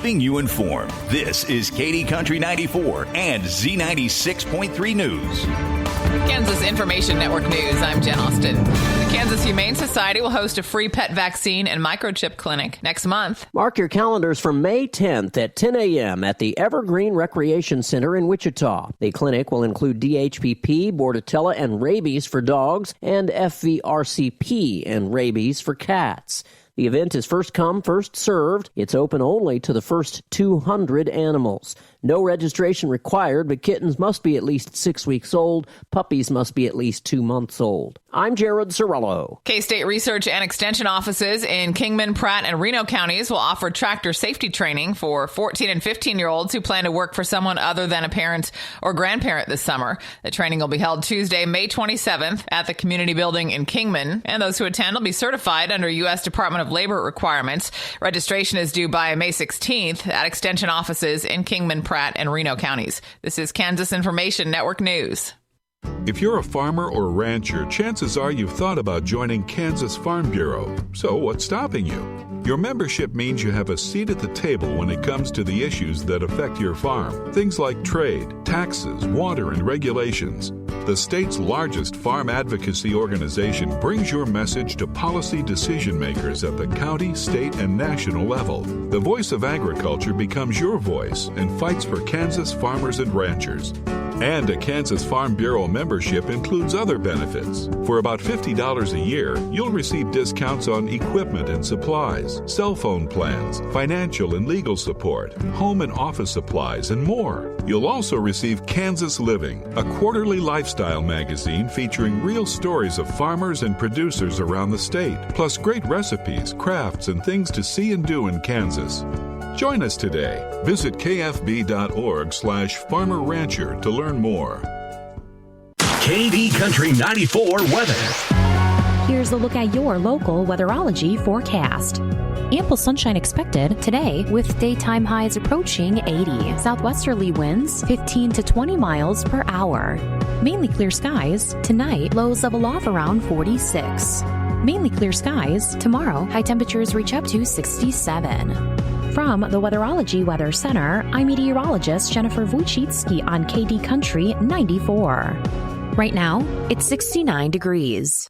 keeping you informed. This is KD Country 94 and Z96.3 News. Kansas Information Network News. I'm Jen Austin. The Kansas Humane Society will host a free pet vaccine and microchip clinic next month. Mark your calendars for May 10th at 10 a.m. at the Evergreen Recreation Center in Wichita. The clinic will include DHPP, Bordetella, and rabies for dogs, and FVRCP and rabies for cats. The event is first come, first served. It's open only to the first 200 animals. No registration required, but kittens must be at least 6 weeks old. Puppies must be at least 2 months old. I'm Jared Sorello. K-State Research and Extension offices in Kingman, Pratt, and Reno counties will offer tractor safety training for 14 and 15-year-olds who plan to work for someone other than a parent or grandparent this summer. The training will be held Tuesday, May 27th at the community building in Kingman, and those who attend will be certified under U.S. Department of Labor requirements. Registration is due by May 16th at Extension offices in Kingman, Pratt, and Reno counties. This is Kansas Information Network News. If you're a farmer or rancher, chances are you've thought about joining Kansas Farm Bureau. So what's stopping you? Your membership means you have a seat at the table when it comes to the issues that affect your farm. Things like trade, taxes, water, and regulations. The state's largest farm advocacy organization brings your message to policy decision makers at the county, state, and national level. The voice of agriculture becomes your voice and fights for Kansas farmers and ranchers. And a Kansas Farm Bureau membership includes other benefits. For about $50 a year, you'll receive discounts on equipment and supplies, cell phone plans, financial and legal support, home and office supplies, and more. You'll also receive Kansas Living, a quarterly lifestyle magazine featuring real stories of farmers and producers around the state, plus great recipes, crafts, and things to see and do in Kansas. Join us today. Visit kfb.org/Farmer Rancher to learn more. KD Country 94 weather. Here's a look at your local weatherology forecast. Ample sunshine expected today with daytime highs approaching 80. Southwesterly winds 15 to 20 miles per hour. Mainly clear skies tonight, lows level off around 46. Mainly clear skies tomorrow, high temperatures reach up to 67. From the Weatherology Weather Center, I'm meteorologist Jennifer Wojcicki on KD Country 94. Right now, it's 69 degrees.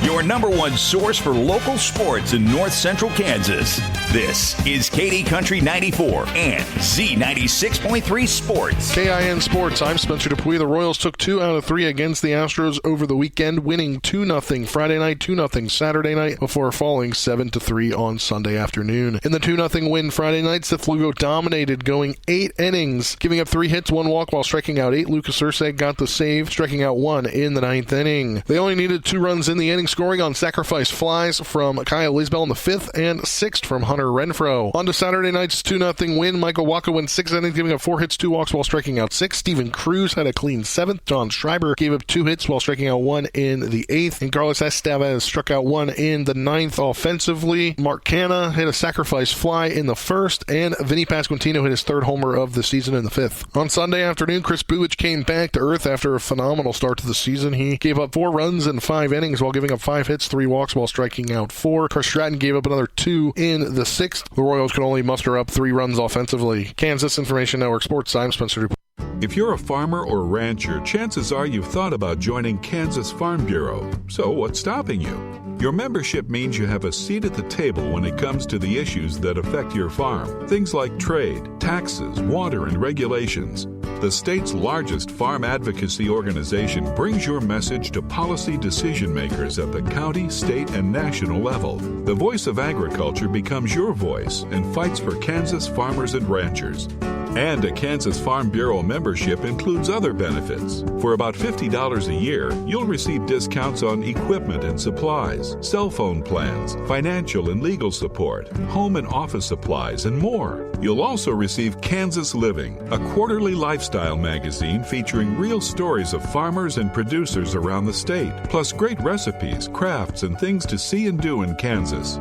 Your number one source for local sports in north central Kansas. This is KD Country 94 and Z96.3 Sports. KIN Sports, I'm Spencer Dupuis. The Royals took 2 out of 3 against the Astros over the weekend, winning 2-0 Friday night, 2-0 Saturday night, before falling 7-3 on Sunday afternoon. In the 2-0 win Friday night, Seth Lugo dominated, going 8 innings, giving up 3 hits, 1 walk, while striking out 8. Lucas Ursay got the save, striking out 1 in the 9th inning. They only needed 2 runs in the inning, scoring on sacrifice flies from Kyle Lisbell in the 5th and 6th from Hunter Renfroe. On to Saturday night's 2-0 win. Michael Wacha went 6 innings, giving up 4 hits, 2 walks while striking out 6. Steven Cruz had a clean 7th. John Schreiber gave up 2 hits while striking out 1 in the 8th. And Carlos Estevez struck out 1 in the 9th offensively. Mark Canha hit a sacrifice fly in the 1st, and Vinny Pasquantino hit his 3rd homer of the season in the 5th. On Sunday afternoon, Chris Buich came back to earth after a phenomenal start to the season. He gave up 4 runs in 5 innings while giving up 5 hits, 3 walks while striking out 4. Chris Stratton gave up another 2 in the 6th. The Royals could only muster up 3 runs offensively. Kansas Information Network Sports, I'm Spencer Dupuis. If you're a farmer or rancher, chances are you've thought about joining Kansas Farm Bureau. So what's stopping you? Your membership means you have a seat at the table when it comes to the issues that affect your farm. Things like trade, taxes, water, and regulations. The state's largest farm advocacy organization brings your message to policy decision makers at the county, state, and national level. The voice of agriculture becomes your voice and fights for Kansas farmers and ranchers. And a Kansas Farm Bureau membership includes other benefits. For about $50 a year, you'll receive discounts on equipment and supplies, cell phone plans, financial and legal support, home and office supplies, and more. You'll also receive Kansas Living, a quarterly lifestyle magazine featuring real stories of farmers and producers around the state, plus great recipes, crafts, and things to see and do in Kansas.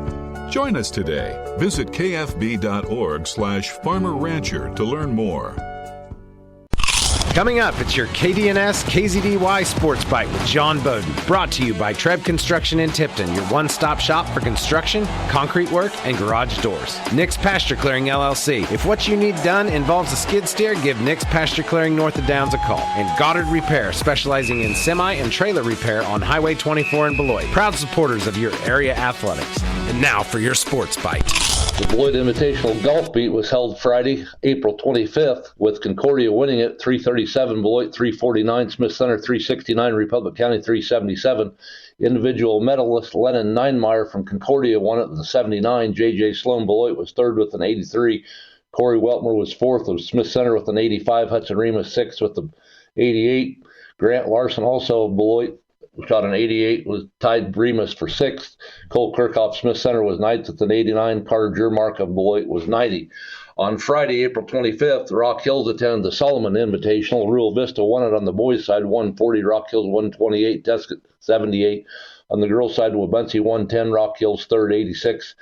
Join us today. Visit kfb.org/Farmer Rancher to learn more. Coming up, it's your KDNS KZDY Sports Bite with John Bowden. Brought to you by Treb Construction in Tipton, your one-stop shop for construction, concrete work, and garage doors. Nick's Pasture Clearing LLC. If what you need done involves a skid steer, give Nick's Pasture Clearing North of Downs a call. And Goddard Repair, specializing in semi and trailer repair on Highway 24 in Beloit. Proud supporters of your area athletics. And now for your Sports Bite. The Beloit Invitational Golf Beat was held Friday, April 25th, with Concordia winning it 337, Beloit 349, Smith Center 369, Republic County 377. Individual medalist Lennon Ninemeyer from Concordia won it with a 79. J.J. Sloan Beloit was third with an 83. Corey Weltmer was fourth with Smith Center with an 85. Hudson Remus sixth with the 88. Grant Larson, also of Beloit, shot an 88, was tied Remus for sixth. Cole Kirkhoff Smith Center was ninth with an 89. Carter Jermark of Beloit was 90. On Friday, April 25th, the Rock Hills attended the Solomon Invitational. Rural Vista won it on the boys' side, 140. Rock Hills 128, Tesket 78. On the girls' side, Wabunsee 110. Rock Hills third, 86.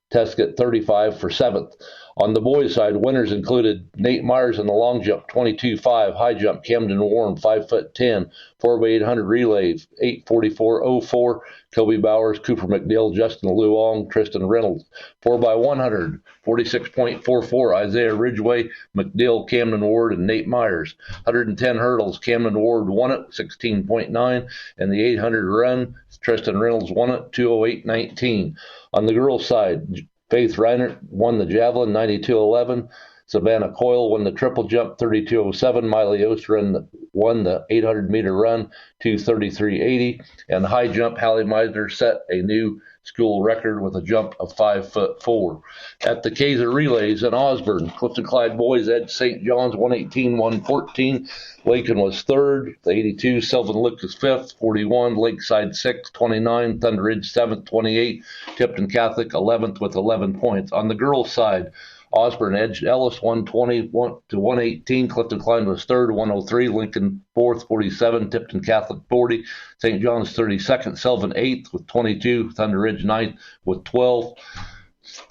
Tesket 35 for seventh. On the boys' side, winners included Nate Myers in the long jump, 22.5, high jump, Camden Warren, 5'10", 4x800 relay, 8:44.04, Kobe Bowers, Cooper McNeil, Justin Luong, Tristan Reynolds, 4x100, 46.44, Isaiah Ridgway, McNeil, Camden Ward, and Nate Myers. 110 hurdles, Camden Ward won it, 16.9, and the 800 run, Tristan Reynolds won it, 2:08.19. On the girls' side, Faith Reinert won the javelin, 92.11. Savannah Coyle won the triple jump, 32.07. Miley Oster won the 800-meter run, 2:33.80. And the high jump, Hallie Meisner set a new school record with a jump of 5'4". At the Kaiser Relays in Osborne, Clifton Clyde boys edged St. John's 118-114. Lincoln was third, the 82. Sylvan Lucas fifth, 41. Lakeside sixth, 29. Thunder Ridge seventh, 28. Tipton Catholic 11th with 11 points. On the girls' side, Osborne edged Ellis 120 to 118. Clifton Clyde was third, 103. Lincoln fourth, 47. Tipton Catholic 40. St. John's 32nd. Sylvan 8th with 22. Thunder Ridge 9th with 12.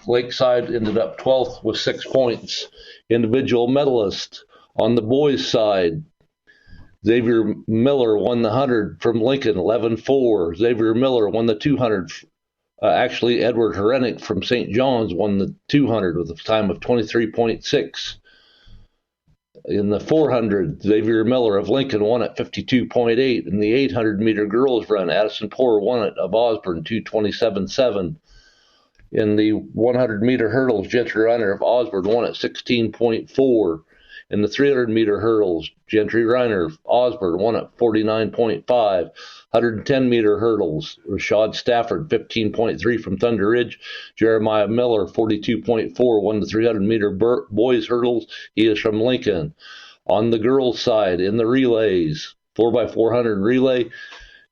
Lakeside ended up 12th with 6 points. Individual medalist on the boys' side, Xavier Miller won the 100 from Lincoln, 11.4. Xavier Miller won the 200. Actually, Edward Herenick from St. John's won the 200 with a time of 23.6. In the 400, Xavier Miller of Lincoln won at 52.8. In the 800-meter girls run, Addison Poor won it of Osborne, 2:27.7. In the 100-meter hurdles, Gentry Reiner of Osborne won at 16.4. In the 300-meter hurdles, Gentry Reiner of Osborne won at 49.5. 110-meter hurdles, Rashad Stafford, 15.3 from Thunder Ridge. Jeremiah Miller, 42.4, won the 300-meter boys hurdles. He is from Lincoln. On the girls' side, in the relays, 4x400 relay,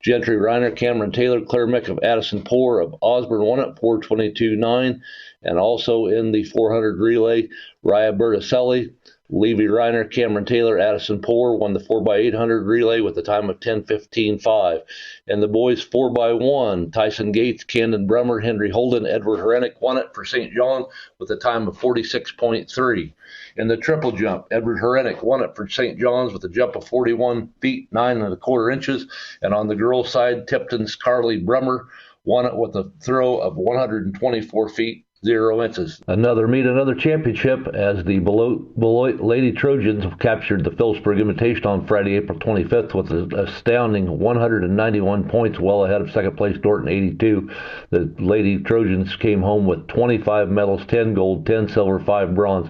Gentry Reiner, Cameron Taylor, Claire Mick of Addison Poor of Osborne won it, 4:22.9. And also in the 400 relay, Raya Berticelli, Levy Reiner, Cameron Taylor, Addison Poor won the 4x800 relay with a time of 10:15.5. And the boys 4x1, Tyson Gates, Camden Brummer, Henry Holden, Edward Herenick won it for St. John with a time of 46.3. In the triple jump, Edward Herenick won it for St. John's with a jump of 41 feet, 9 1/4 inches. And on the girls' side, Tipton's Carly Brummer won it with a throw of 124 feet, 0 inches. Another championship as the Beloit Lady Trojans captured the Phillipsburg Invitational on Friday, April 25th with an astounding 191 points, well ahead of second place Dorton 82. The Lady Trojans came home with 25 medals, 10 gold, 10 silver, 5 bronze.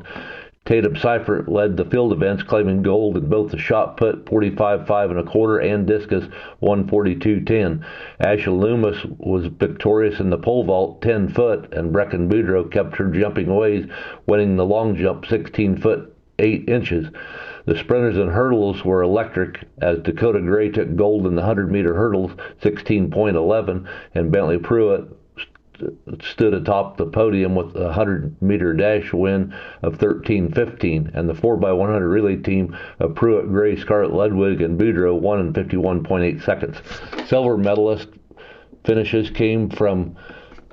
Tatum Seifert led the field events, claiming gold in both the shot put 45 5 1/4 and discus 142-10. Ashley Loomis was victorious in the pole vault 10 foot, and Brecken Boudreaux kept her jumping ways, winning the long jump 16 foot 8 inches. The sprinters and hurdles were electric, as Dakota Gray took gold in the 100-meter hurdles 16.11, and Bentley Pruitt stood atop the podium with a 100-meter dash win of 13:15, and the 4x100 relay team of Pruitt, Gray, Scarlett, Ludwig, and Boudreaux won in 51.8 seconds. Silver medalist finishes came from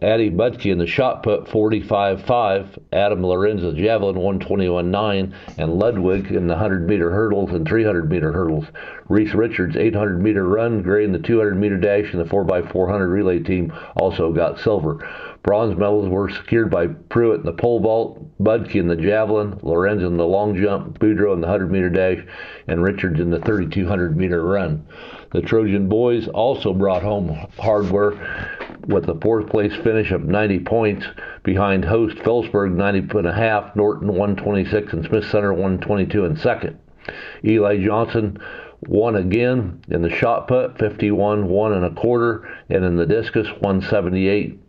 Addie Budke in the shot put 45.5, Adam Lorenz the javelin 121.9, and Ludwig in the 100-meter hurdles and 300-meter hurdles. Reese Richards 800-meter run, Gray in the 200-meter dash, and the 4x400 relay team also got silver. Bronze medals were secured by Pruitt in the pole vault, Budke in the javelin, Lorenz in the long jump, Boudreaux in the 100-meter dash, and Richards in the 3,200-meter run. The Trojan boys also brought home hardware with a fourth-place finish of 90 points behind host Phillipsburg 90.5, Norton 126, and Smith Center 122 in second. Eli Johnson won again in the shot put, 51 1.25, and in the discus 178.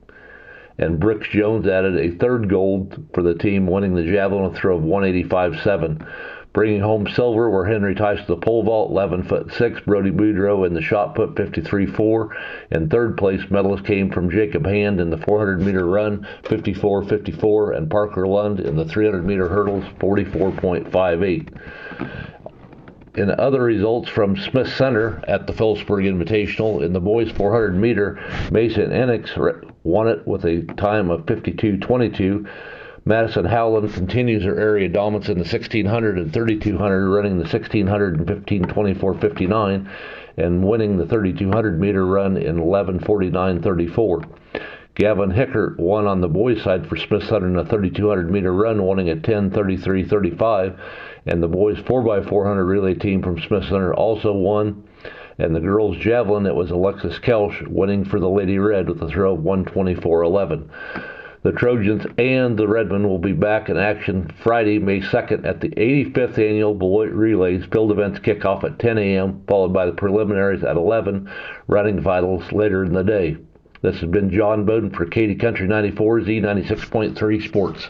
And Brooks Jones added a third gold for the team, winning the javelin throw of 185.7. Bringing home silver were Henry Tice the pole vault, 11'6", Brody Boudreaux in the shot put, 53.4, and third place medalist came from Jacob Hand in the 400-meter run, 54.54, and Parker Lund in the 300-meter hurdles, 44.58. In other results from Smith Center at the Phillipsburg Invitational, in the boys 400-meter, Mason Enix won it with a time of 52.22. Madison Howland continues her area dominance in the 1600 and 3200, running the 1600 in 15:24.59 and winning the 3200 meter run in 11:49.34. Gavin Hickert won on the boys' side for Smith Center in the 3200 meter run, winning at 10:33.35, and the boys 4x400 relay team from Smith Center also won. And the girls' javelin, it was Alexis Kelsch winning for the Lady Red with a throw of 124.11. The Trojans and the Redmen will be back in action Friday, May 2nd at the 85th Annual Beloit Relays. Field events kick off at 10 a.m., followed by the preliminaries at 11, running finals later in the day. This has been John Bowden for KD Country 94, Z96.3 Sports.